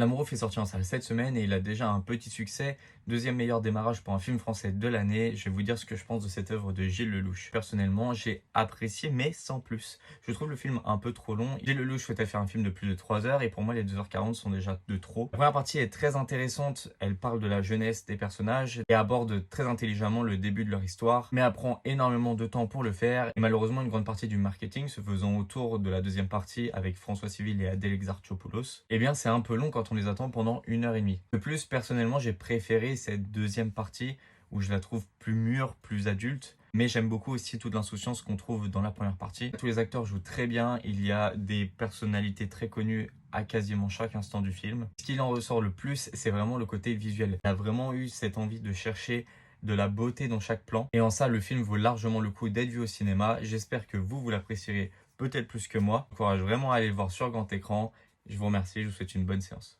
L'Amoureux est sorti en salle cette semaine et il a déjà un petit succès. Deuxième meilleur démarrage pour un film français de l'année. Je vais vous dire ce que je pense de cette œuvre de Gilles Lellouche. Personnellement, j'ai apprécié, mais sans plus. Je trouve le film un peu trop long. Gilles Lellouche souhaitait faire un film de plus de 3 heures et pour moi, les 2h40 sont déjà de trop. La première partie est très intéressante. Elle parle de la jeunesse des personnages et aborde très intelligemment le début de leur histoire, mais elle prend énormément de temps pour le faire. Et malheureusement, une grande partie du marketing se faisant autour de la deuxième partie avec François Civil et Adèle Exarchopoulos, eh bien, c'est un peu long quand on les attend pendant 1h30. De plus, personnellement, j'ai préféré cette deuxième partie où je la trouve plus mûre, plus adulte. Mais j'aime beaucoup aussi toute l'insouciance qu'on trouve dans la première partie. Tous les acteurs jouent très bien, il y a des personnalités très connues à quasiment chaque instant du film. Ce qui en ressort le plus, c'est vraiment le côté visuel. Il a vraiment eu cette envie de chercher de la beauté dans chaque plan. Et en ça, le film vaut largement le coup d'être vu au cinéma. J'espère que vous l'apprécierez peut-être plus que moi. Je vous encourage vraiment à aller le voir sur grand écran. Je vous remercie, je vous souhaite une bonne séance.